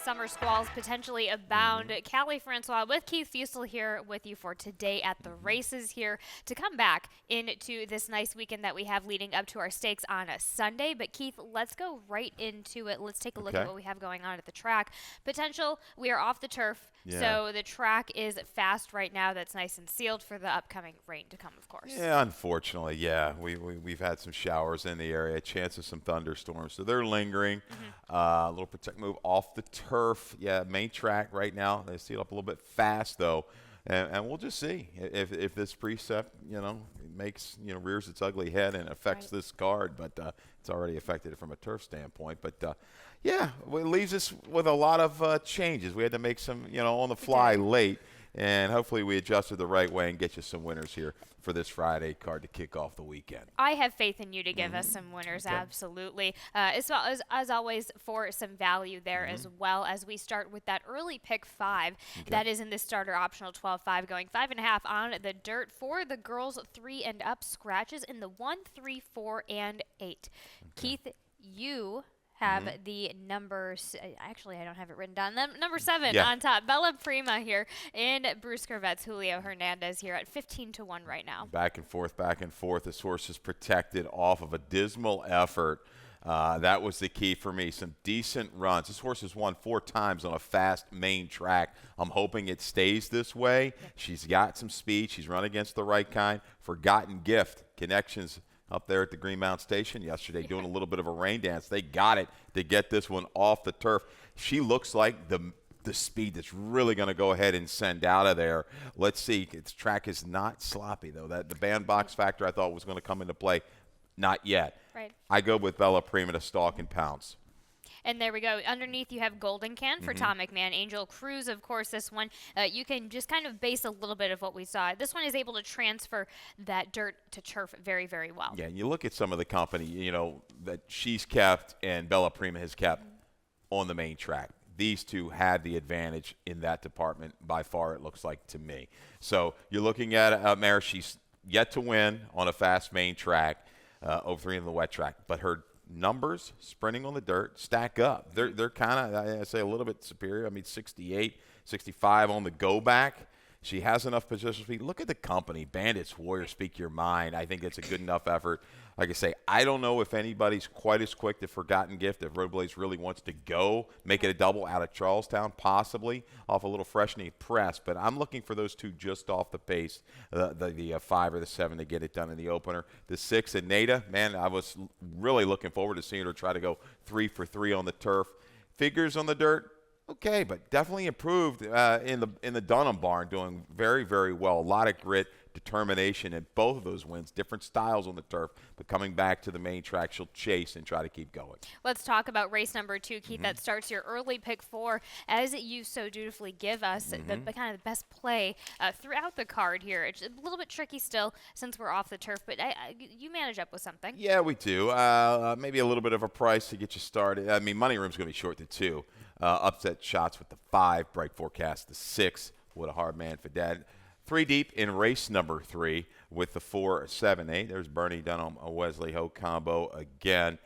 summer squalls potentially abound. Callie Francois with Keith Fusel here with you for today at the races here to come back into this nice weekend that we have leading up to our stakes on a Sunday. But Keith, let's go right into it. Let's take a look at what we have going on at the track. Potential, we are off the turf. Yeah. So the track is fast right now. That's nice and sealed for the upcoming rain to come, of course. Yeah, unfortunately, yeah. We've had some showers in the area, a chance of some thunderstorms. So they're lingering. A little protect move off the turf. Yeah, main track right now. They seal up a little bit fast, though. And we'll just see if this precept, rears its ugly head and affects this card. But it's already affected it from a turf standpoint. But, it leaves us with a lot of changes. We had to make some, on the fly late. And hopefully we adjusted the right way and get you some winners here for this Friday card to kick off the weekend. I have faith in you to give us some winners, absolutely. As well as always, for some value there as well as we start with that early pick 5. That is in the starter optional 12-5, going 5.5 on the dirt for the girls 3 and up scratches in the 1, 3, 4, and 8. Keith, you have the numbers. Actually, I don't have it written down. Number 7 on top. Bella Prima here and Bruce Corvette's Julio Hernandez here at 15-1 right now. Back and forth, back and forth. This horse is protected off of a dismal effort. That was the key for me. Some decent runs. This horse has won 4 times on a fast main track. I'm hoping it stays this way. She's got some speed. She's run against the right kind. Forgotten Gift. Connections up there at the Greenmount Station yesterday doing a little bit of a rain dance. They got it to get this one off the turf. She looks like the speed that's really going to go ahead and send out of there. Let's see. Its track is not sloppy, though. The bandbox factor I thought was going to come into play. Not yet. Right. I go with Bella Prima to stalk and pounce. And there we go. Underneath, you have Golden Can for Tom McMahon. Angel Cruz, of course, this one. You can just kind of base a little bit of what we saw. This one is able to transfer that dirt to turf very, very well. Yeah, and you look at some of the company, that she's kept and Bella Prima has kept on the main track. These two had the advantage in that department by far, it looks like to me. So you're looking at a mare. She's yet to win on a fast main track, over 3 on the wet track. But her numbers sprinting on the dirt stack up. They're kind of, I say, a little bit superior. I mean, 68, 65 on the go back. She has enough position speed. Look at the company. Bandits, Warrior, Speak Your Mind. I think it's a good enough effort. Like I say, I don't know if anybody's quite as quick to Forgotten Gift. If Road Blaze really wants to go, make it a double out of Charlestown, possibly off a little freshening press. But I'm looking for those two just off the pace, the 5 or the 7 to get it done in the opener. The 6 and Nada, man, I was really looking forward to seeing her try to go 3 for 3 on the turf. Figures on the dirt. Okay, but definitely improved in the Dunham barn, doing very, very well. A lot of grit, determination in both of those wins. Different styles on the turf, but coming back to the main track, she'll chase and try to keep going. Let's talk about race number 2, Keith. That starts your early pick 4, as you so dutifully give us the kind of the best play throughout the card here. It's a little bit tricky still since we're off the turf, but you manage up with something. Yeah, we do. Maybe a little bit of a price to get you started. I mean, Money Room's going to be short to 2. Upset shots with the 5, bright forecast the 6. What a hard man for Dad. 3 deep in race number 3 with the 4, 7, 8. There's Bernie Dunham, a Wesley Ho combo again.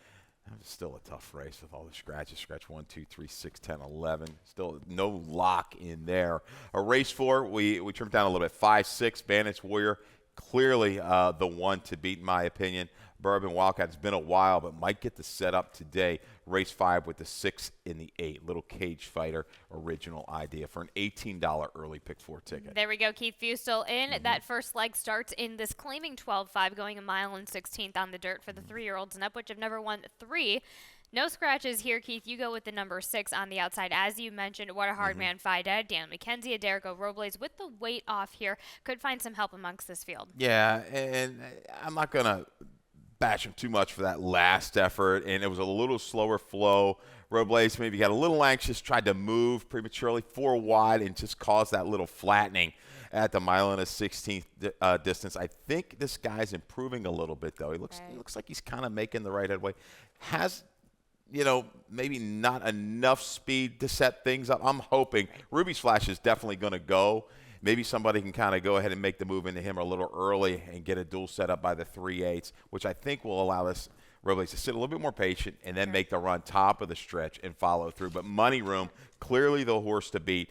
Still a tough race with all the scratches. Scratch 1, 2, 3, 6, 10, 11. Still no lock in there. A race 4, we trimmed down a little bit. 5, 6, Bandits Warrior. Clearly the one to beat in my opinion. Bourbon Wildcat, it's been a while, but might get the setup today. Race 5 with the 6 in the 8. Little Cage Fighter, original idea for an $18 early pick 4 ticket. There we go, Keith Fusel. In that first leg starts in this claiming 12-5, going a mile and 16th on the dirt for the 3-year-olds and up, which have never won 3. No scratches here, Keith. You go with the number 6 on the outside. As you mentioned, what a hard man Fidad. Dan McKenzie, Aderico Robles with the weight off here. Could find some help amongst this field. Yeah, and I'm not going to bash him too much for that last effort, and it was a little slower flow. Robles maybe got a little anxious, tried to move prematurely 4 wide and just caused that little flattening at the mile and a 16th distance. I think this guy's improving a little bit, though. He looks like he's kind of making the right headway. Has maybe not enough speed to set things up. I'm hoping Ruby's Flash is definitely going to go. Maybe somebody can kind of go ahead and make the move into him a little early and get a dual set up by the 3/8, which I think will allow this Robles to sit a little bit more patient and then make the run top of the stretch and follow through. But Money Room, clearly the horse to beat,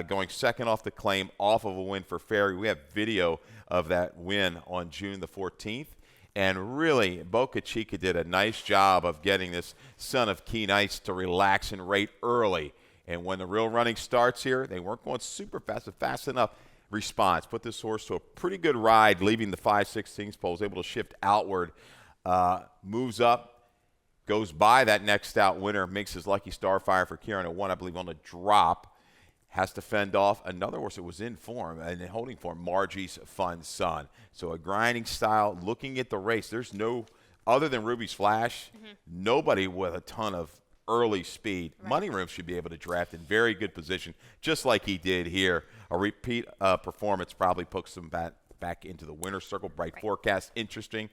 going second off the claim, off of a win for Ferry. We have video of that win on June the 14th. And really, Boca Chica did a nice job of getting this son of Keen Ice to relax and rate early. And when the real running starts here, they weren't going super fast, but fast enough response. Put this horse to a pretty good ride, leaving the 5/16 pole, was able to shift outward, moves up, goes by that next out winner, makes his lucky Starfire for Kieran at 1, I believe, on the drop. Has to fend off another horse that was in form and in holding form, Margie's Fun Son. So a grinding style, looking at the race, there's no, other than Ruby's Flash, nobody with a ton of early speed. Right. Money Room should be able to draft in very good position, just like he did here. A repeat performance probably puts him back into the winner's circle. Bright forecast, interesting.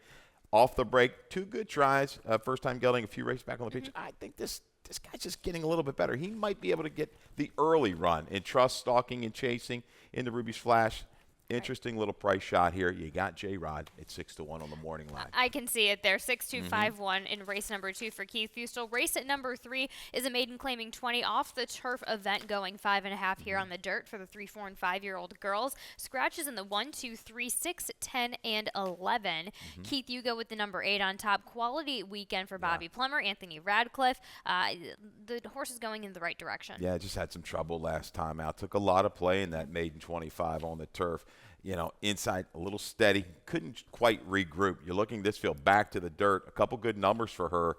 Off the break, 2 good tries. First time gelding, a few races back on the pitch. I think this guy's just getting a little bit better. He might be able to get the early run in trust, stalking, and chasing in the Ruby's Flash. Interesting little price shot here. You got J-Rod at 6-1 on the morning line. I can see it there. 6-2-5-1 in race number 2 for Keith Fustel. Race at number 3 is a maiden claiming 20 off the turf event, going 5.5 here on the dirt for the 3, 4, and 5-year-old girls. Scratches in the 1, 2, 3, 6, 10, and 11. Keith, you go with the number 8 on top. Quality weekend for Bobby Plummer, Anthony Radcliffe. The horse is going in the right direction. Yeah, just had some trouble last time out. Took a lot of play in that maiden 25 on the turf. You know, inside a little steady, couldn't quite regroup. You're looking this field back to the dirt. A couple good numbers for her.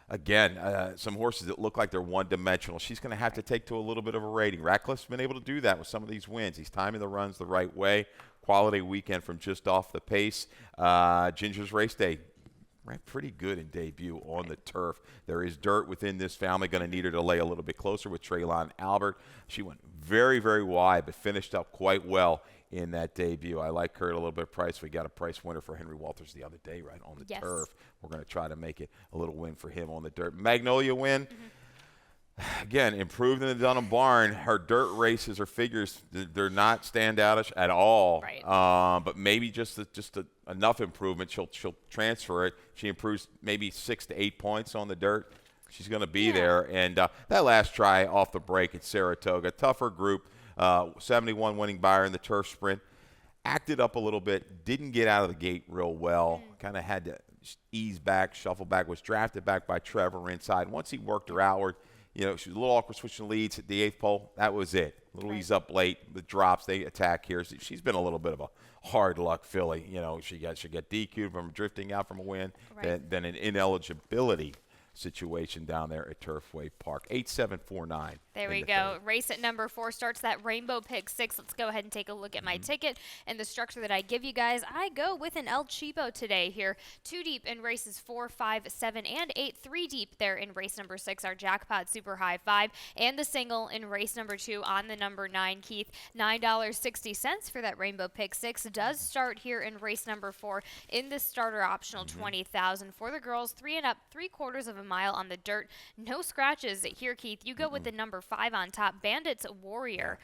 Again, some horses that look like they're one-dimensional. She's going to have to take to a little bit of a rating. Radcliffe's been able to do that with some of these wins. He's timing the runs the right way. Quality weekend from just off the pace. Ginger's race day, ran pretty good in debut on the turf. There is dirt within this family. Going to need her to lay a little bit closer with Traylon Albert. She went very, very wide, but finished up quite well in that debut. I like her at a little bit price. We got a price winner for Henry Walters the other day, right, on the turf. We're going to try to make it a little win for him on the dirt. Magnolia win. Again, improved in the Dunham Barn. Her dirt races, her figures, they're not standoutish at all. Right. But maybe just enough improvement. She'll transfer it. She improves maybe 6 to 8 points on the dirt. She's going to be there. And that last try off the break at Saratoga, tougher group. 71 winning buyer in the turf sprint. Acted up a little bit. Didn't get out of the gate real well. Kind of had to ease back, shuffle back. Was drafted back by Trevor inside. Once he worked her outward, you know, she was a little awkward switching leads at the 8th pole. That was it. A little ease up late. The drops, they attack here. She's been a little bit of a hard luck filly. You know, she got DQ'd from drifting out from a win. Then an ineligibility situation down there at Turfway Park. 8-7-4-9. There we go. Race at number 4 starts that Rainbow Pick 6. Let's go ahead and take a look at my ticket and the structure that I give you guys. I go with an El Cheapo today here. 2 deep in races 4, 5, 7, and 8. 3 deep there in race number 6, our Jackpot Super High 5. And the single in race number 2 on the number 9, Keith. $9.60 for that Rainbow Pick 6. Does start here in race number 4 in the starter optional 20,000 for the girls. 3 and up, 3/4 of a mile on the dirt. No scratches here, Keith. You go with the number 5 on top, Bandits Warrior.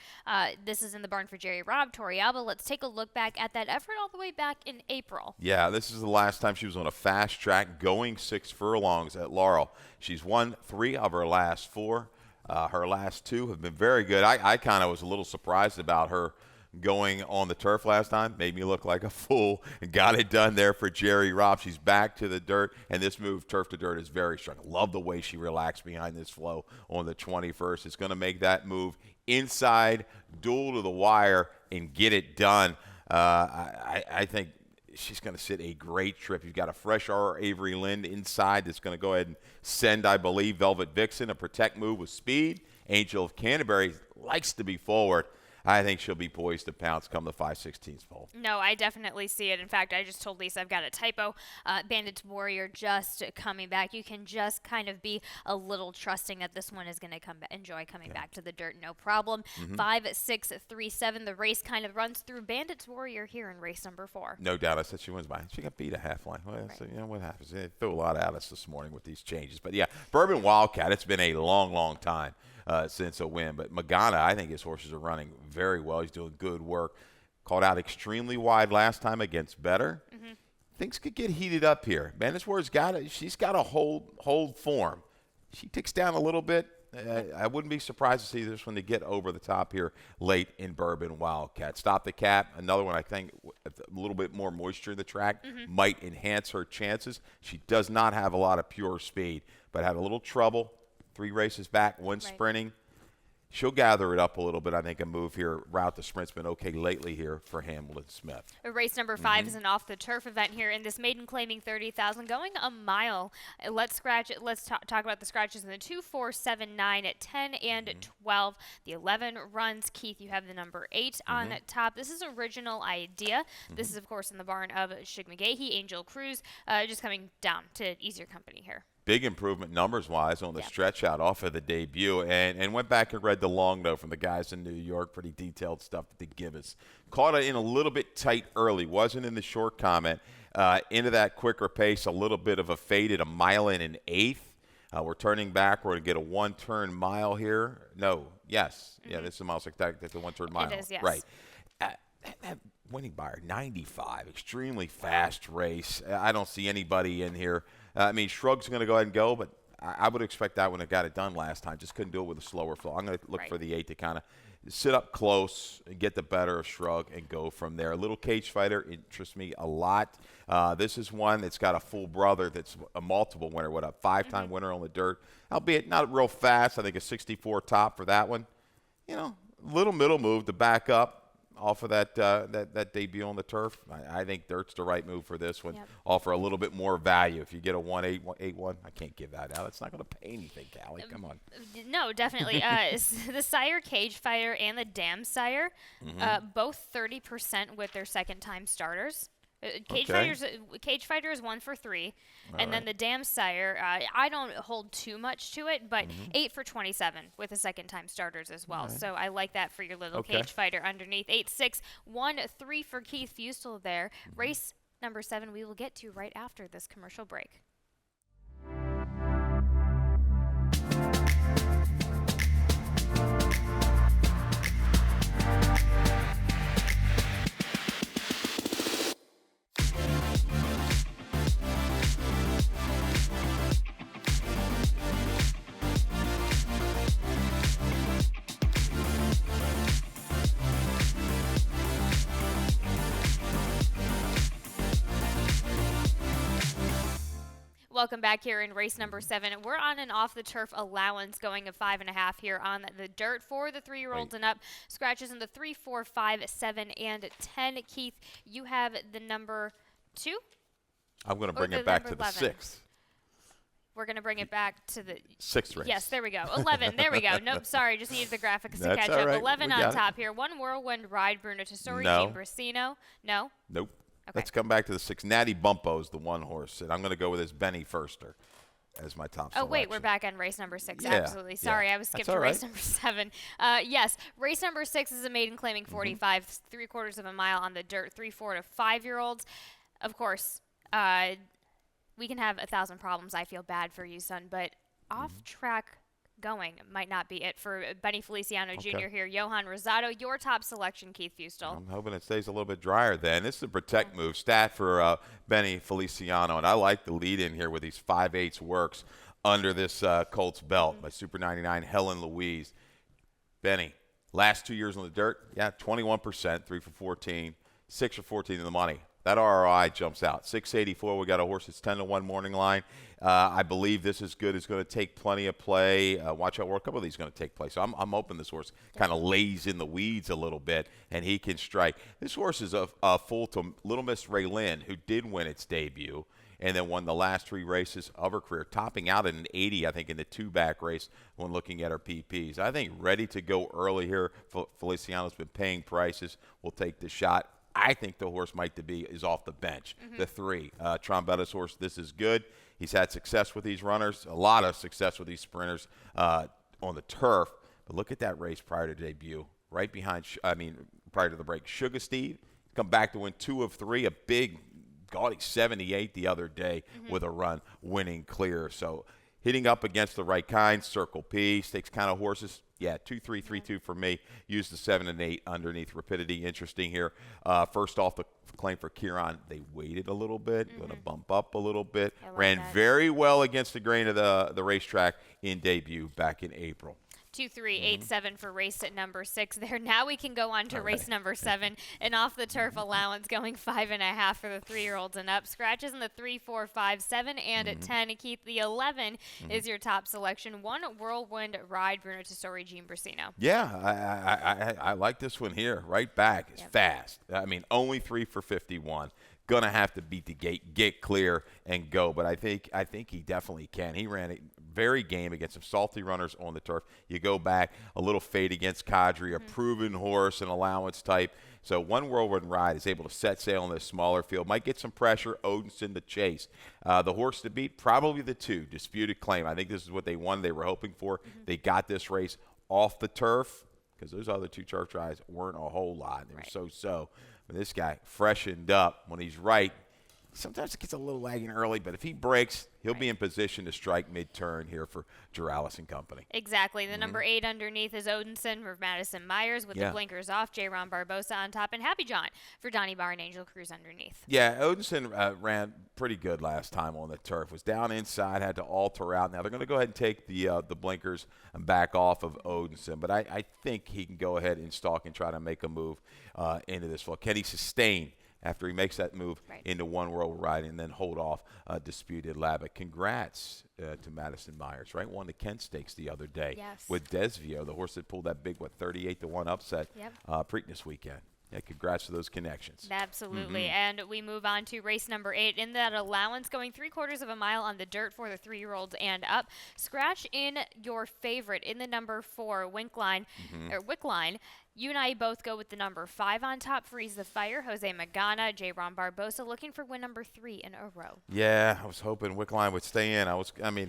This is in the barn for Jerry Robb, Torrealba. Let's take a look back at that effort all the way back in April. Yeah, this is the last time she was on a fast track going 6 furlongs at Laurel. She's won 3 of her last 4. Her last 2 have been very good. I kind of was a little surprised about her going on the turf last time. Made me look like a fool and got it done there for Jerry Robb. She's back to the dirt, and this move, turf to dirt, is very strong. Love the way she relaxed behind this flow on the 21st. It's going to make that move inside, duel to the wire, and get it done. I think she's going to sit a great trip. You've got a fresh R. Avery Lind inside that's going to go ahead and send, I believe, Velvet Vixen, a protect move with speed. Angel of Canterbury likes to be forward. I think she'll be poised to pounce come the 5/16 pole. No, I definitely see it. In fact, I just told Lisa I've got a typo. Bandits Warrior just coming back. You can just kind of be a little trusting that this one is going to enjoy coming back to the dirt, no problem. 5, 6, 3, 7. The race kind of runs through Bandits Warrior here in race number 4. No doubt. I said she wins by. She got beat a half line. Well, so, you know what happens? They threw a lot at us this morning with these changes. But yeah, Bourbon Wildcat. It's been a long, long time since a win. But Magana, I think his horses are running very well. He's doing good work. Called out extremely wide last time against Better. things could get heated up here. Manisworth's she's got to hold form. She ticks down a little bit. I wouldn't be surprised to see this one to get over the top here late in Bourbon Wildcat. Stop the Cap, another one I think a little bit more moisture in the track might enhance her chances. She does not have a lot of pure speed, but had a little trouble. 3 races back, 1 sprinting. She'll gather it up a little bit. I think a move here. Route the sprint's been okay lately here for Hamilton Smith. Race number 5 is an off-the-turf event here in this maiden claiming 30,000, going a mile. Let's talk about the scratches in the 2, 4, 7, 9, 10, and 12. The 11 runs. Keith, you have the number 8 on top. This is Original Idea. This is, of course, in the barn of Shig McGahee, Angel Cruz, just coming down to easier company here. Big improvement numbers-wise on the stretch out off of the debut, and went back and read the long note from the guys in New York. Pretty detailed stuff that they give us. Caught it in a little bit tight early. Wasn't in the short comment. Into that quicker pace, a little bit of a faded, a mile in an eighth. We're turning back. We're going to get a one-turn mile here. No, yes. Yeah, this is a mile that's a one-turn mile. It is, yes. Right. That winning by 95, extremely fast race. I don't see anybody in here. I mean, Shrug's going to go ahead and go, but I would expect that one to got it done last time. Just couldn't do it with a slower flow. I'm going to look for the 8 to kind of sit up close and get the better of Shrug and go from there. A little cage fighter interests me a lot. This is one that's got a full brother that's a multiple winner, a 5-time winner on the dirt, albeit not real fast. I think a 64 top for that one. You know, little middle move to back up off of that debut on the turf. I think dirt's the right move for this one. Offer a little bit more value. If you get a 1-8-1, I can't give that out. It's not going to pay anything, Callie. Come on. No, definitely. The Sire Cage Fighter and the Dam Sire, both 30% with their second-time starters. Cage Fighter is 1 for 3, and then the Dam Sire, I don't hold too much to it, but 8 for 27 with the second-time starters as well. So I like that for your little Cage Fighter underneath. 8-6, 1-3 for Keith Fustel there. Race number 7 we will get to right after this commercial break. Welcome back here in race number 7. We're on an off-the-turf allowance going of 5.5 here on the dirt for the 3-year-olds and up. Scratches in the 3, 4, 5, 7, and 10. Keith, you have the number 2? I'm going to bring it back to the 6th. We're going to bring it back to the 6th race. Yes, there we go. 11. There we go. Nope, sorry. Just needed the graphics to catch up. Right. 11 on top here. 1 Whirlwind Ride, Bruno Tessori, Team Brasino. No? Nope. Okay. Let's come back to the 6. Natty Bumpo's the one horse, and I'm going to go with this Benny Firster as my top selection. Oh, wait, we're back on race number 6. Absolutely. Sorry, I was skipped to race number 7. Yes, race number 6 is a maiden claiming 45, 3/4 of a mile on the dirt, 3, 4 to 5-year-olds. Of course, we can have 1,000 problems. I feel bad for you, son, but off-track going might not be it for Benny Feliciano Jr. here. Johan Rosado, your top selection, Keith Fustel. I'm hoping it stays a little bit drier then. This is a protect move, stat for Benny Feliciano, and I like the lead in here with these 5/8 works under this Colts belt by Super 99 Helen Louise. Benny, last 2 years on the dirt, 21%, 3 for 14, 6 for 14 in the money. That ROI jumps out. 684, we got a horse that's 10-1 morning line. I believe this is good. It's going to take plenty of play. Watch out, World Cup of these going to take place. So I'm hoping this horse kind of lays in the weeds a little bit, and he can strike. This horse is a foal to Little Miss Raylin, who did win its debut and then won the last 3 races of her career, topping out at an 80, I think, in the 2-back race when looking at her PPs. I think ready to go early here. Feliciano's been paying prices. We'll take the shot. I think the horse is off the bench. The 3, Trombetta's horse. This is good. He's had success with these runners, a lot of success with these sprinters on the turf. But look at that race prior to debut, right behind. Prior to the break, Sugar Steve come back to win 2 of 3, a big, gaudy 78 the other day with a run, winning clear. So hitting up against the right kind, Circle P, stakes kind of horses. Yeah, 2-3-3-2 for me. Use the 7 and 8 underneath rapidity. Interesting here. First off, the claim for Kieran, they waited a little bit, going to bump up a little bit. Ran very well against the grain of the racetrack in debut back in April. 2-3-8-7 for race at number 6 there. Now we can go on to race number 7. An off the turf allowance going 5.5 for the 3-year-olds and up. Scratches in the 3, 4, 5, 7, and at 10. Keith, the 11 is your top selection. One Whirlwind Ride, Bruno Tesori, Gene Brasino. Yeah, I like this one here. Right back. It's fast. I mean, only 3 for 51. Gonna have to beat the gate, get clear, and go. But I think he definitely can. He ran it very game against some salty runners on the turf. You go back a little fade against Kadri, a proven horse, an allowance type. So One Whirlwind Ride is able to set sail in this smaller field. Might get some pressure. Odinson to chase. The horse to beat, probably the 2, Disputed Claim. I think this is what they won. They were hoping for. They got this race off the turf because those other 2 turf drives weren't a whole lot. They were so-so. But this guy freshened up when he's right. Sometimes it gets a little lagging early, but if he breaks, he'll be in position to strike mid-turn here for Juralis and company. Exactly. The number 8 underneath is Odinson for Madison Myers with the blinkers off. J. Ron Barbosa on top. And Happy John for Donnie Barr and Angel Cruz underneath. Yeah, Odinson ran pretty good last time on the turf. Was down inside, had to alter out. Now they're going to go ahead and take the blinkers and back off of Odinson. But I think he can go ahead and stalk and try to make a move into this field. Can he sustain after he makes that move into One World Ride and then hold off Disputed Lab? Congrats to Madison Myers, right? Won the Kent Stakes the other day with Desvio, the horse that pulled that big, 38-1 upset Preakness weekend. Yeah, congrats to those connections. Absolutely. And we move on to race number 8. In that allowance, going 3/4 of a mile on the dirt for the 3-year-olds and up. Scratch in your favorite in the number 4, Wickline. You and I both go with the number 5 on top. Freeze the Fire, Jose Magana, J. Ron Barbosa looking for win number 3 in a row. Yeah, I was hoping Wickline would stay in.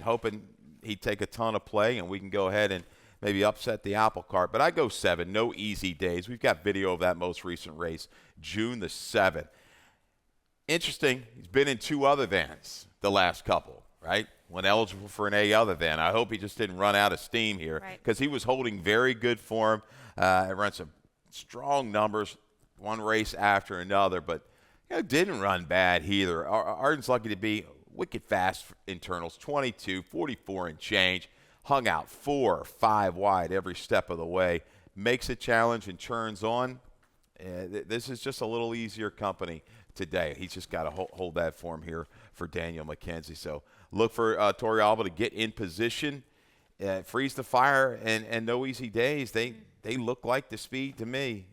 Hoping he'd take a ton of play and we can go ahead and maybe upset the apple cart. But I go 7, no easy days. We've got video of that most recent race, June the 7th. Interesting, he's been in 2 other thans the last couple, right? When eligible for an A other than. I hope he just didn't run out of steam here because he was holding very good form. Ran some strong numbers, one race after another, but didn't run bad either. Arden's lucky to be wicked fast internals, 22, 44 and change. Hung out 4 or 5 wide every step of the way. Makes a challenge and turns on. This is just a little easier company today. He's just got to hold that form here for Daniel McKenzie. So look for Torrealba to get in position, freeze the fire, and no easy days. They look like the speed to me.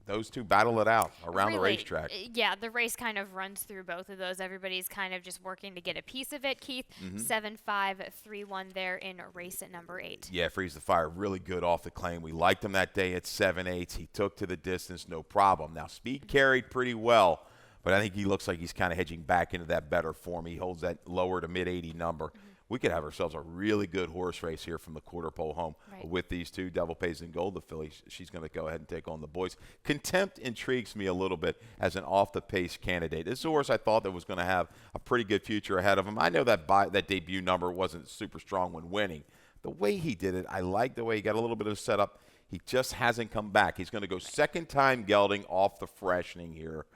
Those 2 battle it out around the racetrack. Yeah, the race kind of runs through both of those. Everybody's kind of just working to get a piece of it. Keith, 7-5-3-1 there in race at number 8. Yeah, Freeze the Fire, really good off the claim. We liked him that day at 7-8. He took to the distance, no problem. Now, speed carried pretty well, but I think he looks like he's kind of hedging back into that better form. He holds that lower to mid-80 number. We could have ourselves a really good horse race here from the quarter pole home with these 2. Devil Pays in Gold, the filly. She's going to go ahead and take on the boys. Contempt intrigues me a little bit as an off-the-pace candidate. This is a horse I thought that was going to have a pretty good future ahead of him. I know that that debut number wasn't super strong when winning. The way he did it, I like the way he got a little bit of setup. He just hasn't come back. He's going to go second-time gelding off the freshening here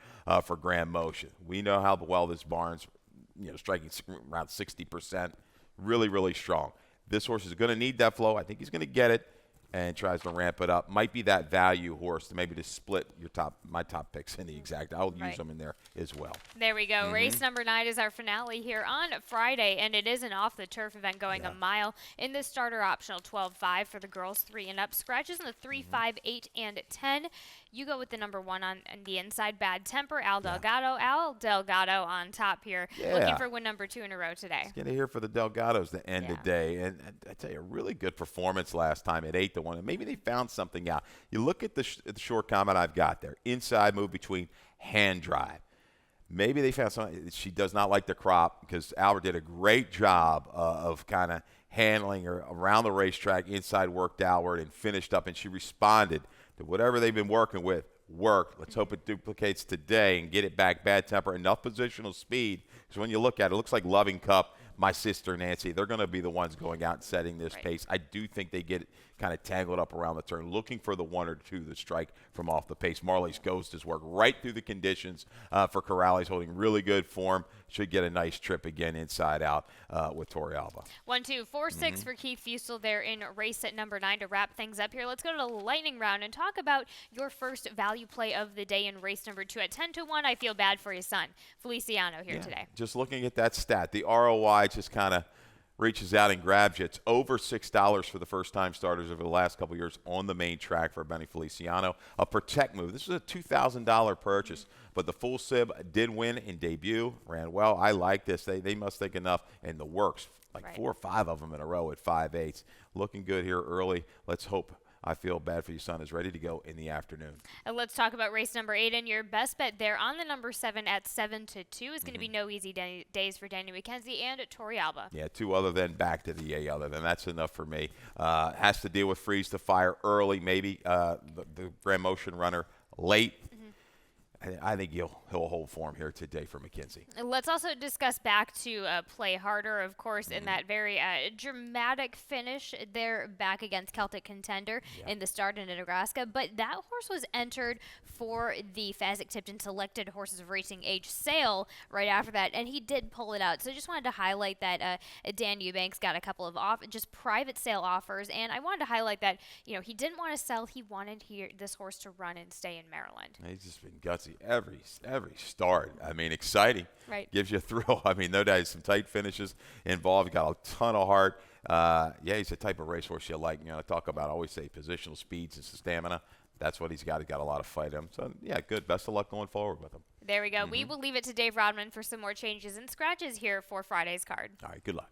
for Grand Motion. We know how well this barn's striking around 60%. Really, really strong. This horse is going to need that flow. I think he's going to get it and tries to ramp it up. Might be that value horse to maybe to split my top picks in the exact. I'll use them in there as well. There we go. Race number 9 is our finale here on Friday, and it is an off-the-turf event going a mile in the starter optional 12-5 for the girls 3 and up. Scratches in the 3, 5, 8, and 10. You go with the number 1 on the inside, Bad Temper, Al Delgado. Al Delgado on top here, looking for win number 2 in a row today. Get here for the Delgados the end of the day. And I tell you, a really good performance last time at 8-1. And maybe they found something out. You look at the short comment I've got there. Inside move between hand drive. Maybe they found something. She does not like the crop because Albert did a great job of kind of handling her around the racetrack. Inside worked outward and finished up, and she responded to whatever they've been working with. Worked. Let's hope it duplicates today and get it back. Bad Temper, enough positional speed. Because when you look at it, it looks like Loving Cup my sister Nancy. They're going to be the ones going out and setting this pace. I do think they get kind of tangled up around the turn, looking for the 1 or 2 to strike from off the pace. Marley's Ghost has worked right through the conditions for Corrales, holding really good form. Should get a nice trip again inside out with Torrealba. 1, 2, 4, 6 for Keith Fusel there in race at number 9 to wrap things up here. Let's go to the lightning round and talk about your first value play of the day in race number 2 at 10 to 1. I feel bad for his son, Feliciano, here today. Just looking at that stat, the ROI just kind of reaches out and grabs you. It's over $6 for the first-time starters over the last couple of years on the main track for Benny Feliciano. A protect move. This is a $2,000 purchase, but the full sib did win in debut, ran well. I like this. They must think enough, and the works, like 4 or 5 of them in a row at 5/8. Looking good here early. Let's hope I Feel Bad for You Son is ready to go in the afternoon. And let's talk about race number 8, and your best bet there on the number 7 at 7 to 2 is going to be no easy days for Daniel McKenzie and Torrealba. Yeah, 2 other than back to the A other than. That's enough for me. Has to deal with freeze to fire early, maybe the Grand Motion runner late. I think he'll hold form here today for McKenzie. Let's also discuss back to Play Harder, of course, in that very dramatic finish there back against Celtic Contender in the start in Nebraska. But that horse was entered for the Fasig-Tipton Selected Horses of Racing Age sale right after that, and he did pull it out. So I just wanted to highlight that Dan Eubanks got a couple of just private sale offers, and I wanted to highlight that he didn't want to sell. He wanted this horse to run and stay in Maryland. He's just been gutsy every start. I mean, exciting. Right. Gives you a thrill. I mean, no doubt some tight finishes involved. Got a ton of heart. He's the type of racehorse you like. Talk about, I always say, positional speeds and stamina. That's what he's got. He's got a lot of fight in him. So, yeah, good. Best of luck going forward with him. There we go. We will leave it to Dave Rodman for some more changes and scratches here for Friday's card. All right, good luck.